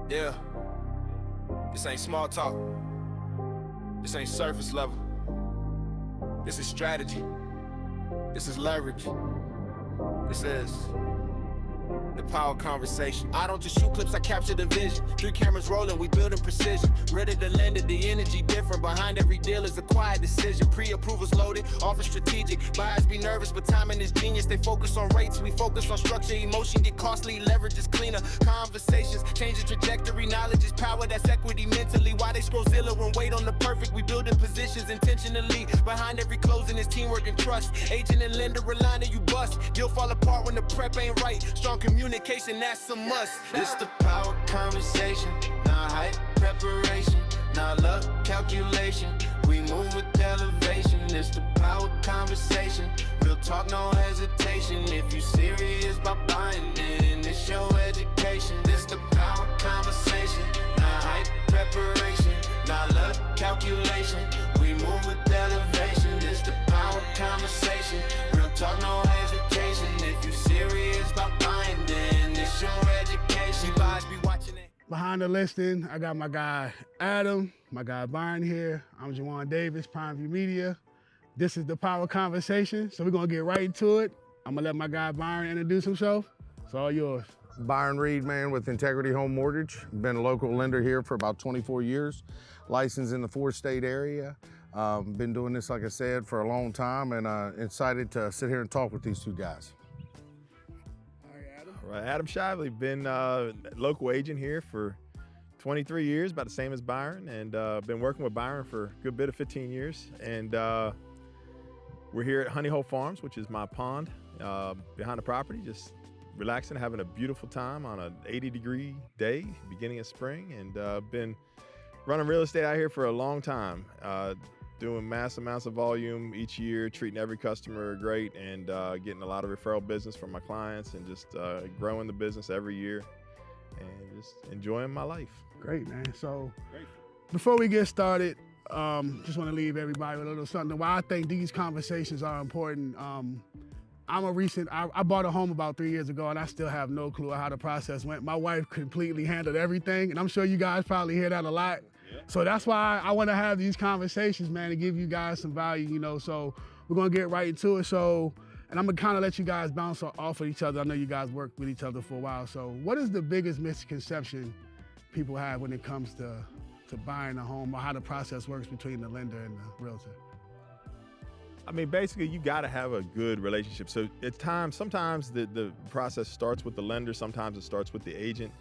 Yeah, this ain't small talk. This ain't surface level. This is strategy. This is leverage. This is the power conversation. I don't just shoot clips, I capture the vision. 3 cameras rolling, we building precision. Ready to lend it, the energy different. Behind every deal is a quiet decision. Pre-approvals loaded, offer strategic. Buyers be nervous, but timing is genius. They focus on rates, we focus on structure. Emotion get costly, leverage is cleaner. Conversations change the trajectory. Knowledge is power, that's equity mentally. Why they scroll Zilla and wait on the perfect? We building positions intentionally. Behind every closing is teamwork and trust. Agent and lender relying on you bust. Deal fall apart when the prep ain't right. Strong communication, that's a must. It's the power conversation, not hype preparation, not luck calculation. We move with elevation. It's the power conversation, real talk, no hesitation. If you serious about buying it, it's your education. It's the power conversation, not hype preparation, not luck calculation. We move with elevation. It's the power conversation, real talk, no hesitation. If you serious about buying it, it's your education. Buyers be watching it. Behind the listing, I got my guy Adam, my guy Byron here. I'm Juwan Davis, Prime View Media. This is the Power Conversation, so we're gonna get right into it. I'm gonna let my guy Byron introduce himself. It's all yours. Byron Reed, man, with Integrity Home Mortgage. Been a local lender here for about 24 years, licensed in the 4-state area. Been doing this, like I said, for a long time, and excited to sit here and talk with these two guys. All right, Adam Shively, been local agent here for 23 years, about the same as Byron, and been working with Byron for a good bit of 15 years. And we're here at Honey Hole Farms, which is my pond behind the property, just relaxing, having a beautiful time on an 80-degree day, beginning of spring, and been running real estate out here for a long time, doing mass amounts of volume each year, treating every customer great, and getting a lot of referral business from my clients, and just growing the business every year, and just enjoying my life. Great, man. So before we get started, just want to leave everybody with a little something. Why I think these conversations are important. I bought a home about 3 years ago, and I still have no clue how the process went. My wife completely handled everything, and I'm sure you guys probably hear that a lot. Yeah. So that's why I want to have these conversations, man, to give you guys some value, you know. So we're going to get right into it. And I'm going to kind of let you guys bounce off of each other. I know you guys worked with each other for a while. So what is the biggest misconception people have when it comes to buying a home, or how the process works between the lender and the realtor? I mean, basically, you got to have a good relationship. So at times, sometimes the process starts with the lender, sometimes it starts with the agent.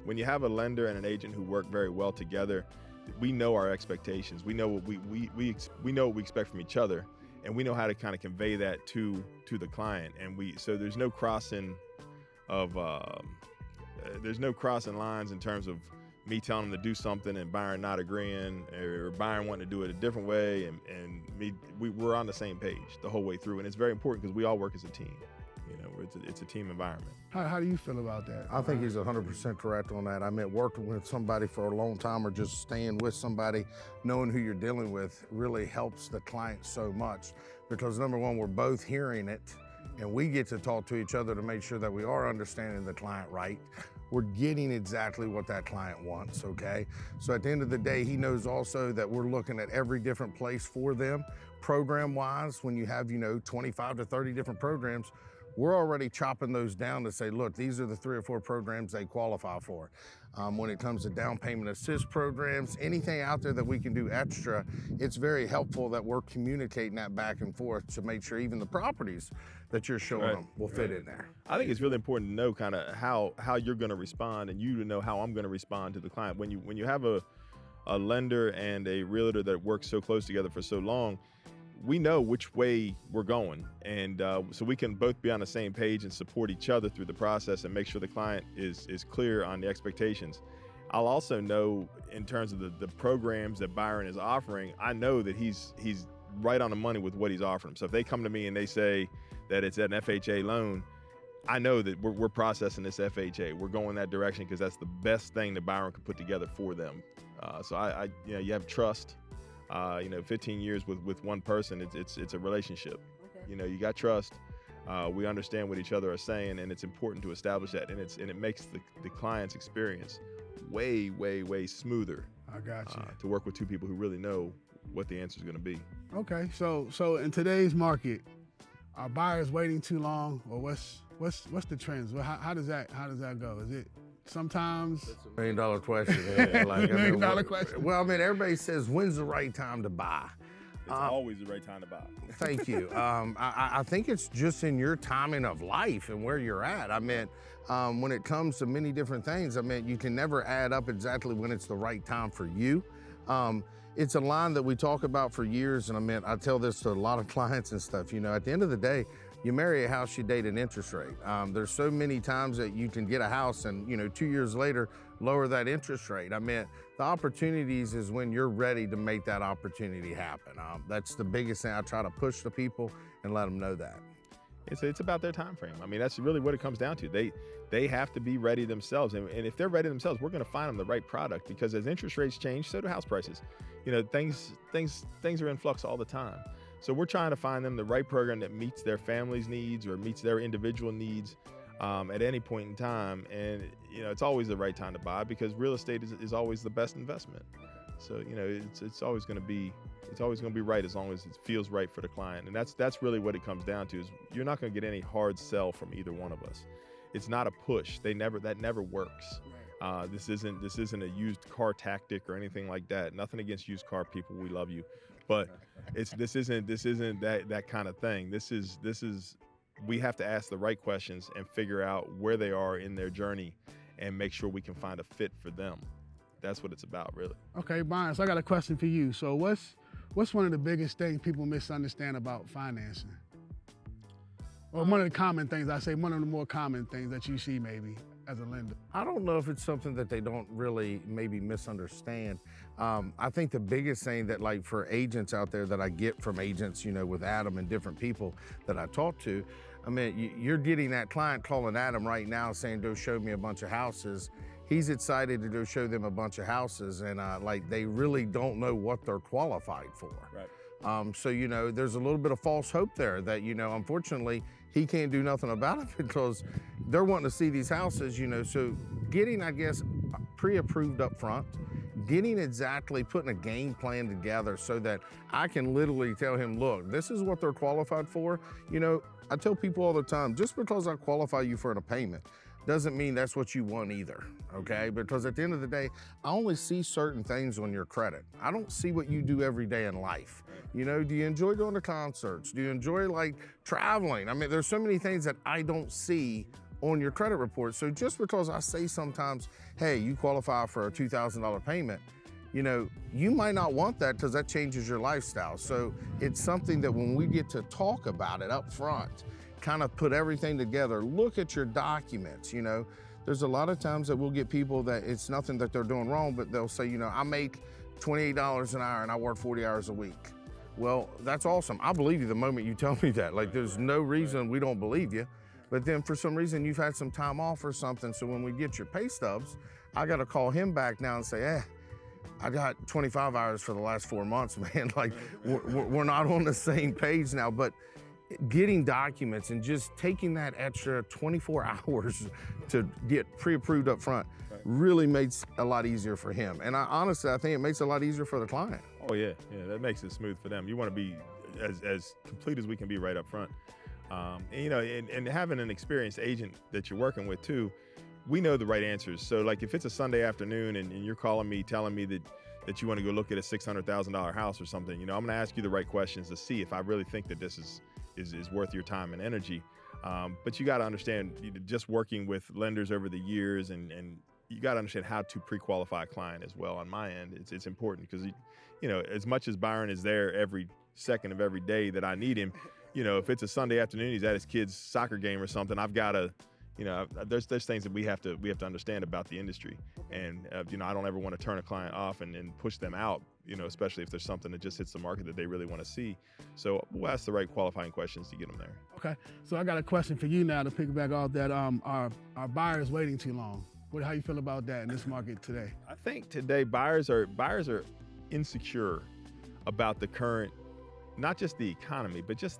When you have a lender and an agent who work very well together, we know our expectations. We know what we know what we expect from each other, and we know how to kind of convey that to the client. And so there's no crossing lines in terms of me telling them to do something and Byron not agreeing, or Byron wanting to do it a different way, and we're on the same page the whole way through. And it's very important because we all work as a team. You know, it's a team environment. How do you feel about that? I think he's 100% correct on that. I mean, working with somebody for a long time, or just staying with somebody, knowing who you're dealing with, really helps the client so much, because number one, we're both hearing it, and we get to talk to each other to make sure that we are understanding the client right. We're getting exactly what that client wants, okay? So at the end of the day, he knows also that we're looking at every different place for them. Program-wise, when you have, 25 to 30 different programs, we're already chopping those down to say, look, these are the 3 or 4 programs they qualify for. When it comes to down payment assist programs, anything out there that we can do extra, it's very helpful that we're communicating that back and forth to make sure even the properties that you're showing them will fit in there. I think it's really important to know kind of how you're going to respond, and you to know how I'm going to respond to the client. When you have a lender and a realtor that work so close together for so long, we know which way we're going, and so we can both be on the same page and support each other through the process and make sure the client is clear on the expectations. I'll also know, in terms of the programs that Byron is offering, I know that he's right on the money with what he's offering. So if they come to me and they say that it's an FHA loan, I know that we're processing this FHA. We're going that direction because that's the best thing that Byron could put together for them. So you have trust. 15 years with one person, it's a relationship. Okay. You got trust. We understand what each other are saying, and it's important to establish that, and it makes the client's experience way, way, way smoother. I got you. To work with two people who really know what the answer is going to be. Okay, so in today's market, are buyers waiting too long, or what's the trends? How does that go? Is it sometimes? That's $1 million question. Yeah, like, $1 million question. Well, I mean, everybody says, when's the right time to buy? It's always the right time to buy. Thank you. I think it's just in your timing of life and where you're at. I mean, when it comes to many different things, I mean, you can never add up exactly when it's the right time for you. It's a line that we talk about for years, and I mean, I tell this to a lot of clients and stuff. You know, at the end of the day, you marry a house, you date an interest rate. There's so many times that you can get a house and, 2 years later, lower that interest rate. I mean, the opportunities is when you're ready to make that opportunity happen. That's the biggest thing I try to push to people and let them know that. It's about their time frame. I mean, that's really what it comes down to. They have to be ready themselves, and if they're ready themselves, we're going to find them the right product, because as interest rates change, so do house prices. Things are in flux all the time. So we're trying to find them the right program that meets their family's needs or meets their individual needs at any point in time. And it's always the right time to buy, because real estate is always the best investment. So it's always going to be right as long as it feels right for the client. And that's really what it comes down to. Is you're not going to get any hard sell from either one of us. It's not a push. That never works. This isn't a used car tactic or anything like that. Nothing against used car people. We love you, but this isn't that kind of thing. This is we have to ask the right questions and figure out where they are in their journey and make sure we can find a fit for them. That's what it's about, really. Okay, Brian, so I got a question for you. So what's one of the biggest things people misunderstand about financing? Or one of the common things, one of the more common things that you see maybe as a lender? I don't know if it's something that they don't really maybe misunderstand. I think the biggest thing that, like, for agents out there that I get from agents, with Adam and different people that I talk to, I mean, you're getting that client calling Adam right now saying, go show me a bunch of houses. He's excited to go show them a bunch of houses, and they really don't know what they're qualified for. Right. So, there's a little bit of false hope there that, unfortunately, he can't do nothing about it because they're wanting to see these houses, so getting, I guess, pre-approved up front, putting a game plan together so that I can literally tell him, look, this is what they're qualified for. I tell people all the time, just because I qualify you for a payment doesn't mean that's what you want either, okay? Because at the end of the day, I only see certain things on your credit. I don't see what you do every day in life. Do you enjoy going to concerts? Do you enjoy traveling? I mean, there's so many things that I don't see on your credit report. So just because I say sometimes, hey, you qualify for a $2,000 payment, you might not want that because that changes your lifestyle. So it's something that when we get to talk about it up front, kind of put everything together, look at your documents, There's a lot of times that we'll get people that it's nothing that they're doing wrong, but they'll say, I make $28 an hour and I work 40 hours a week. Well, that's awesome. I believe you the moment you tell me that. There's no reason we don't believe you. But then for some reason you've had some time off or something, so when we get your pay stubs, I got to call him back now and say, I got 25 hours for the last 4 months, man. We're not on the same page now. But getting documents and just taking that extra 24 hours to get pre-approved up front really makes a lot easier for him. And honestly, I think it makes it a lot easier for the client. Oh yeah, that makes it smooth for them. You want to be as complete as we can be right up front. And having an experienced agent that you're working with too, we know the right answers. So if it's a Sunday afternoon and you're calling me, telling me that you want to go look at a $600,000 house or something, I'm going to ask you the right questions to see if I really think that this is worth your time and energy. But you got to understand, just working with lenders over the years, and you got to understand how to pre-qualify a client as well. On my end, it's important because, as much as Byron is there every second of every day that I need him, if it's a Sunday afternoon, he's at his kid's soccer game or something, I've got to, there's things that we have to understand about the industry. And, I don't ever want to turn a client off and push them out, especially if there's something that just hits the market that they really want to see. So we'll ask the right qualifying questions to get them there. Okay, so I got a question for you now to piggyback off that. Are buyers waiting too long? How you feel about that in this market today? I think today buyers are insecure about the current, not just the economy, but just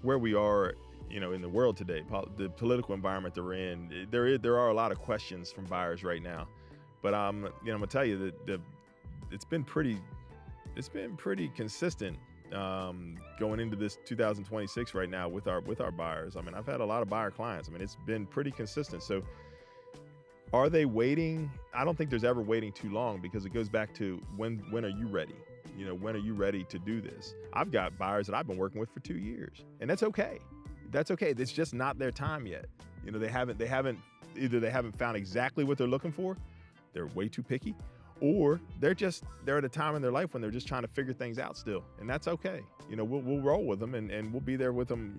where we are in the world today, the political environment they're in, there are a lot of questions from buyers right now. But I'm gonna tell you that it's been pretty consistent going into this 2026 right now with our buyers. I mean, I've had a lot of buyer clients. I mean, it's been pretty consistent. So are they waiting? I don't think there's ever waiting too long, because it goes back to when are you ready? When are you ready to do this? I've got buyers that I've been working with for 2 years, and that's okay. That's okay. It's just not their time yet. They haven't found exactly what they're looking for. They're way too picky, or they're at a time in their life when they're just trying to figure things out still, and that's okay. We'll roll with them, and we'll be there with them,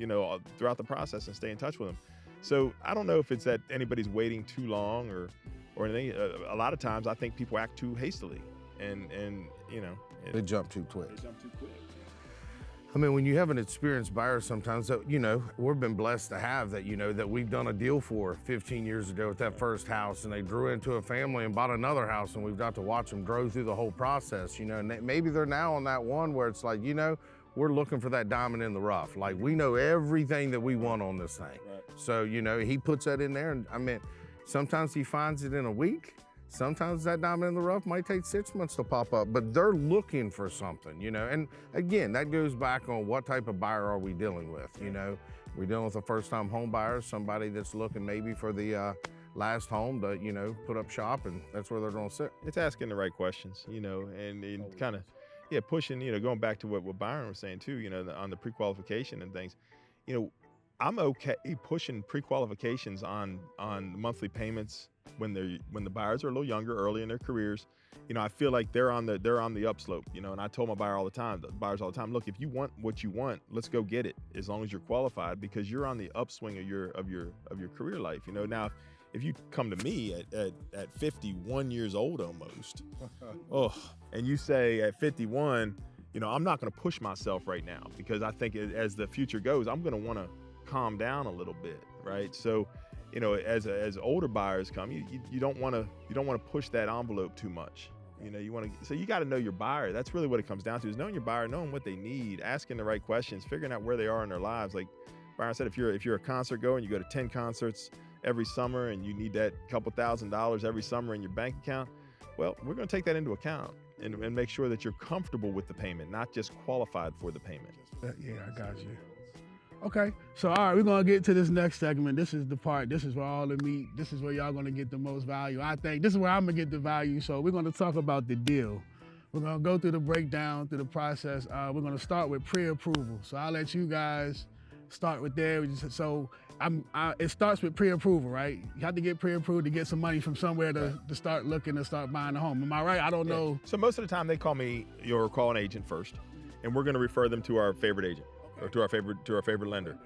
throughout the process, and stay in touch with them. So I don't know if it's that anybody's waiting too long or anything. A lot of times I think people act too hastily, and They jump too quick. They jump too quick. I mean, when you have an experienced buyer, sometimes that, we've been blessed to have that, that we've done a deal for 15 years ago with that first house, and they grew into a family and bought another house, and we've got to watch them grow through the whole process, and maybe they're now on that one where it's like, we're looking for that diamond in the rough. Like, we know everything that we want on this thing. Right. So, he puts that in there, and I mean, sometimes he finds it in a week. Sometimes that diamond in the rough might take 6 months to pop up, but they're looking for something, and again, that goes back on what type of buyer are we dealing with, We're dealing with a first-time home buyer, somebody that's looking maybe for the last home to, put up shop, and that's where they're gonna sit. It's asking the right questions, and kind of, pushing, going back to what Byron was saying too, on the pre-qualification and things, I'm okay pushing pre-qualifications on monthly payments when the buyers are a little younger, early in their careers. I feel like they're on the upslope, and I told my buyers all the time, look, if you want what you want, let's go get it, as long as you're qualified, because you're on the upswing of your career life. Now if you come to me at 51 years old almost, and you say at 51, I'm not going to push myself right now, because I think as the future goes, I'm going to want to calm down a little bit, right? So, as older buyers come, you don't want to push that envelope too much. So you got to know your buyer. That's really what it comes down to, is knowing your buyer, knowing what they need, asking the right questions, figuring out where they are in their lives. Like Byron said, if you're a concert goer and you go to 10 concerts every summer and you need that couple $1,000s every summer in your bank account, well, we're going to take that into account and make sure that you're comfortable with the payment, not just qualified for the payment. Yeah, I got you. Okay, so all right, we're gonna get to this next segment. This is the part, this is where all the meat, this is where y'all gonna get the most value. I think this is where I'm gonna get the value. So we're gonna talk about the deal. We're gonna go through the breakdown, through the process. We're gonna start with pre-approval. So I'll let you guys start with there. So it starts with pre-approval, right? You have to get pre-approved to get some money from somewhere to start looking to start buying a home. Am I right? I don't know. So most of the time they call me or call an agent first, and we're gonna refer them to our favorite agent. Or to our favorite lender,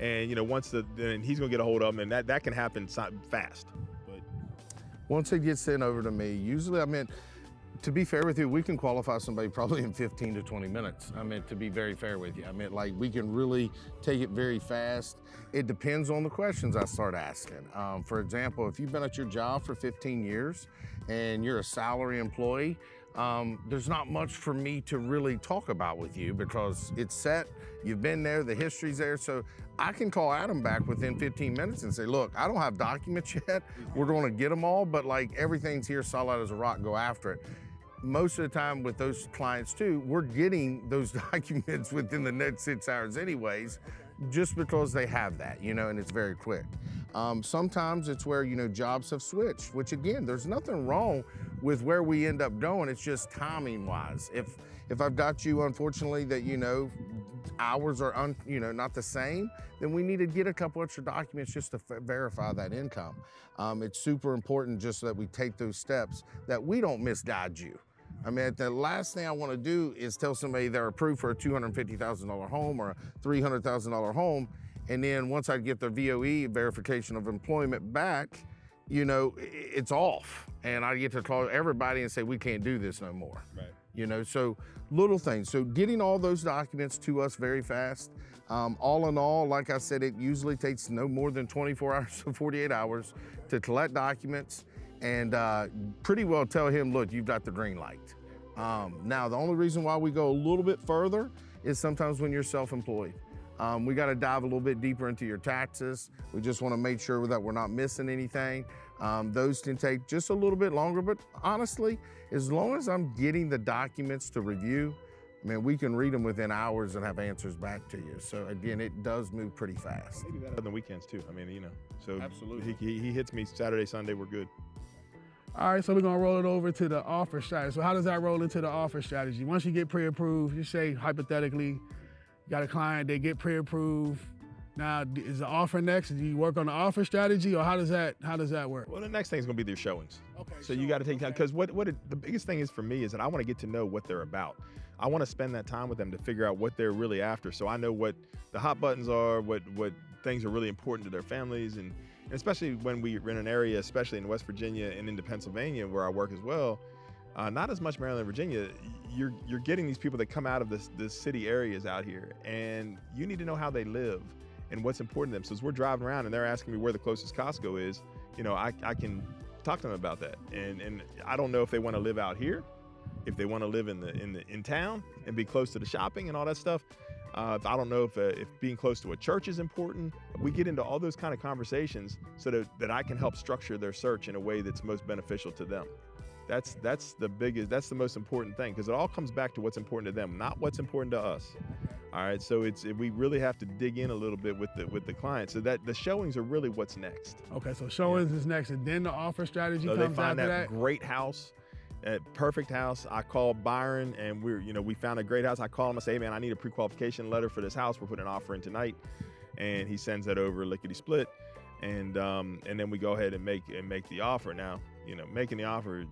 and then he's gonna get a hold of them, and that can happen fast. But once it gets sent over to me, usually, to be fair with you, we can qualify somebody probably in 15 to 20 minutes. To be very fair with you, like, we can really take it very fast. It depends on the questions I start asking. For example, if you've been at your job for 15 years and you're a salary employee, there's not much for me to really talk about with you, because it's set, you've been there, the history's there. So I can call Adam back within 15 minutes and say, look, I don't have documents yet. We're going to get them all, but like, everything's here solid as a rock, go after it. Most of the time with those clients too, we're getting those documents within the next 6 hours anyways, just because they have that, and it's very quick. Sometimes it's where, jobs have switched, which again, there's nothing wrong with where we end up going. It's just timing wise. If I've got you, unfortunately, that, hours are not the same, then we need to get a couple extra documents just to verify that income. It's super important just that we take those steps, that we don't misguide you. The last thing I want to do is tell somebody they're approved for a $250,000 home or a $300,000 home, and then once I get their VOE, verification of employment, back, it's off, and I get to call everybody and say, we can't do this no more. Right. So little things. So getting all those documents to us very fast. All in all, like I said, it usually takes no more than 24 hours to 48 hours to collect documents and pretty well tell him, look, you've got the green light. Now, the only reason why we go a little bit further is sometimes when you're self-employed. We got to dive a little bit deeper into your taxes. We just want to make sure that we're not missing anything. Those can take just a little bit longer, but honestly, as long as I'm getting the documents to review, I mean, we can read them within hours and have answers back to you. So again, it does move pretty fast. Maybe better on the weekends too. I mean, so Absolutely. he hits me Saturday, Sunday, we're good. All right, so we're gonna roll it over to the offer strategy. So how does that roll into the offer strategy? Once you get pre-approved, you say hypothetically, you got a client, they get pre-approved. Now, is the offer next? Do you work on the offer strategy, or how does that work? Well, the next thing is going to be their showings. Okay. So you got to take time, because the biggest thing is for me is that I want to get to know what they're about. I want to spend that time with them to figure out what they're really after, so I know what the hot buttons are, what things are really important to their families, and especially when we're in an area, especially in West Virginia and into Pennsylvania where I work as well. Not as much Maryland and Virginia. You're getting these people that come out of the city areas out here, and you need to know how they live and what's important to them. So as we're driving around and they're asking me where the closest Costco is, I can talk to them about that. And I don't know if they want to live out here, if they want to live in town and be close to the shopping and all that stuff. I don't know if being close to a church is important. We get into all those kind of conversations so that I can help structure their search in a way that's most beneficial to them. That's the most important thing, because it all comes back to what's important to them, not what's important to us. All right, so we really have to dig in a little bit with the client, so that the showings are really what's next. Okay, so showings is next, and then the offer strategy So comes they find after that great house, that perfect house. I call Byron, and we found a great house. I call him, I say, hey man, I need a pre-qualification letter for this house. We're putting an offer in tonight, and he sends that over lickety split, and then we go ahead and make the offer. Now, making the offer,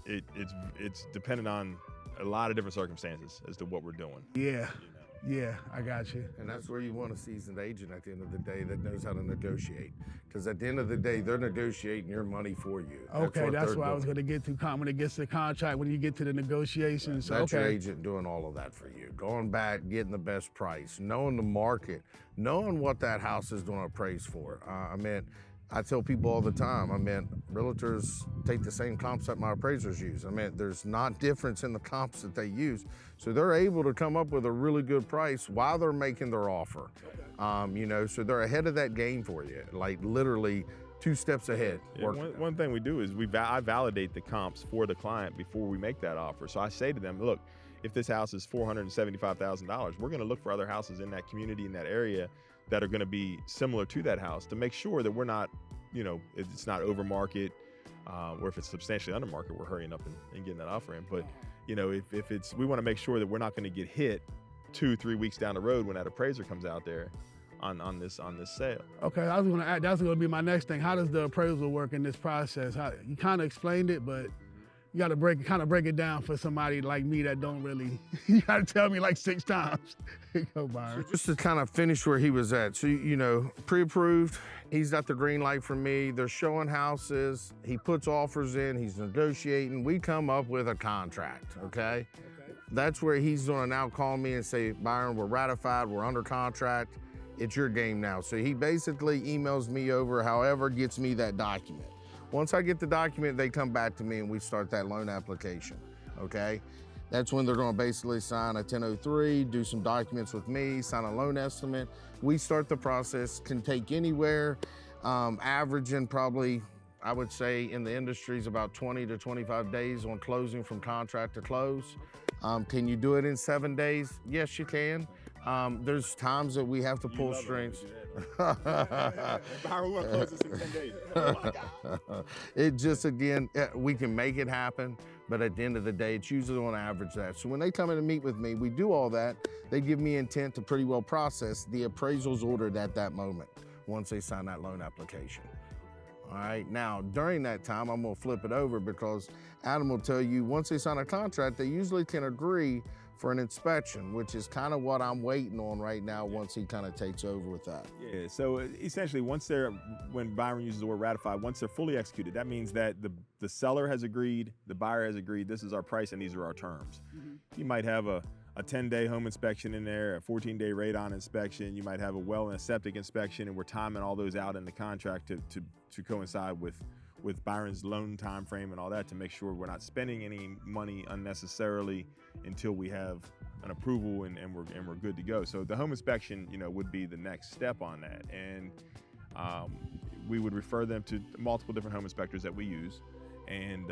it's dependent on a lot of different circumstances as to what we're doing. Yeah, I got you. And that's where you want a seasoned agent at the end of the day that knows how to negotiate. Because at the end of the day, they're negotiating your money for you. Okay, that's what I was going to get to. When it gets to the contract, when you get to the negotiations. That's your agent doing all of that for you. Going back, getting the best price, knowing the market, knowing what that house is going to appraise for. I tell people all the time, realtors take the same comps that my appraisers use. There's not difference in the comps that they use. So they're able to come up with a really good price while they're making their offer. So they're ahead of that game for you, like literally 2 steps ahead. Yeah, one thing we do is I validate the comps for the client before we make that offer. So I say to them, look, if this house is $475,000, we're gonna look for other houses in that community, in that area, that are going to be similar to that house, to make sure that we're not, it's not over market, or if it's substantially under market, we're hurrying up and getting that offer in. But, if we want to make sure that we're not going to get hit 2-3 weeks down the road when that appraiser comes out there on this sale. Okay, I was going to add, that's going to be my next thing. How does the appraisal work in this process? You kind of explained it, but you got to break it down for somebody like me that don't really, you got to tell me like 6 times. Go, Byron. So just to kind of finish where he was at. So, pre-approved, he's got the green light from me. They're showing houses. He puts offers in, he's negotiating. We come up with a contract, okay? That's where he's gonna now call me and say, Byron, we're ratified, we're under contract. It's your game now. So he basically emails me over, however, gets me that document. Once I get the document, they come back to me and we start that loan application, okay? That's when they're gonna basically sign a 1003, do some documents with me, sign a loan estimate. We start the process, can take anywhere, averaging probably, I would say in the industry is about 20 to 25 days on closing from contract to close. Can you do it in 7 days? Yes, you can. There's times that we have to pull strings. Byron, we're gonna close this in 10 days. Oh my God. It just, again, we can make it happen, but at the end of the day, it's usually on average that. So when they come in and meet with me, we do all that. They give me intent to pretty well process. The appraisal's ordered at that moment once they sign that loan application. All right, now during that time, I'm gonna flip it over because Adam will tell you once they sign a contract, they usually can agree for an inspection, which is kind of what I'm waiting on right now once he kind of takes over with that. Yeah, so essentially when Byron uses the word ratified, once they're fully executed, that means that the seller has agreed, the buyer has agreed, this is our price and these are our terms. You might have a 10-day home inspection in there, a 14-day radon inspection, you might have a well and a septic inspection, and we're timing all those out in the contract to coincide with Byron's loan time frame and all that, to make sure we're not spending any money unnecessarily until we have an approval and we're good to go. So the home inspection, would be the next step on that. And we would refer them to multiple different home inspectors that we use. And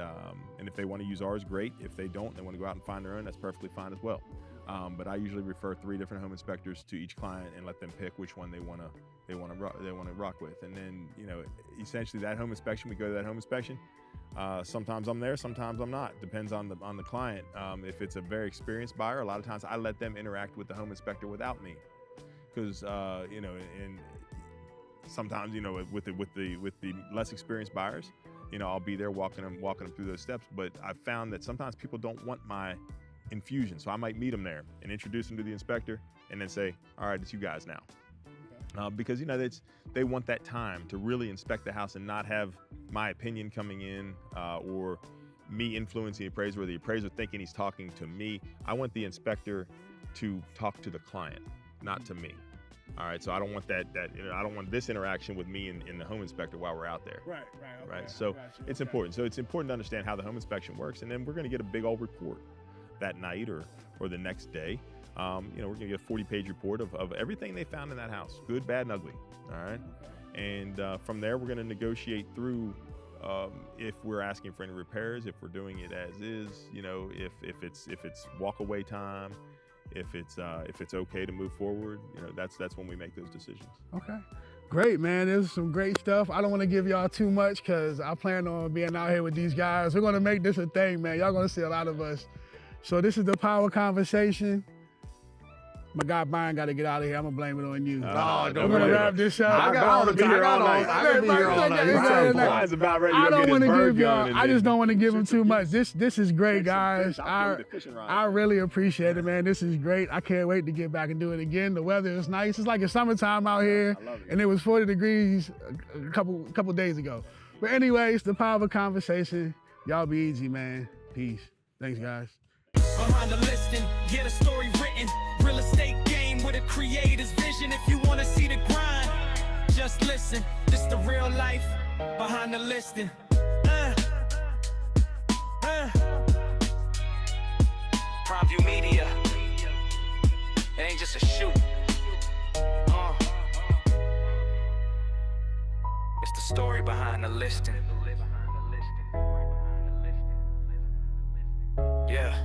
if they want to use ours, great. If they don't, they want to go out and find their own, that's perfectly fine as well. But I usually refer 3 different home inspectors to each client and let them pick which one they want to rock with. And then, essentially that home inspection, we go to that home inspection. Sometimes I'm there, sometimes I'm not. Depends on the client. If it's a very experienced buyer, a lot of times I let them interact with the home inspector without me, because and sometimes with the less experienced buyers, I'll be there walking them through those steps. But I've found that sometimes people don't want my infusion, so I might meet them there and introduce them to the inspector, and then say, "All right, it's you guys now." Because they want that time to really inspect the house and not have my opinion coming in or me influencing the appraiser, or the appraiser thinking he's talking to me. I want the inspector to talk to the client, not to me. All right, so I don't want that I don't want this interaction with me and the home inspector while we're out there. Right. Okay, right. So it's important. So it's important to understand how the home inspection works, and then we're going to get a big old report that night or the next day. We're going to get a 40-page report of everything they found in that house, good, bad, and ugly. All right. And from there, we're going to negotiate through if we're asking for any repairs, if we're doing it as is, if it's walk away time, if it's okay to move forward. That's when we make those decisions. Okay. Great, man. This is some great stuff. I don't want to give y'all too much because I plan on being out here with these guys. We're going to make this a thing, man. Y'all going to see a lot of us. So this is the Power Conversation. My guy Brian got to get out of here. I'm going to blame it on you. We're going to wrap this up. I want to be here all night. I could be here all night. Brian's about ready to I go don't get want his to bird give y'all, gun. I just don't want to give him too much. This is great, Fix guys. some fish. I'll do the fishing rod. I really appreciate it, man. This is great. I can't wait to get back and do it again. The weather is nice. It's like it's summertime out here. I love it. And it was 40 degrees a couple days ago. But anyways, the Power Conversation. Y'all be easy, man. Peace. Thanks, guys. Behind the listing, get a story written. Real estate game with a creator's vision. If you want to see the grind, just listen. This the real life behind the listing. Prime View Media. It ain't just a shoot. It's the story behind the listing. Yeah.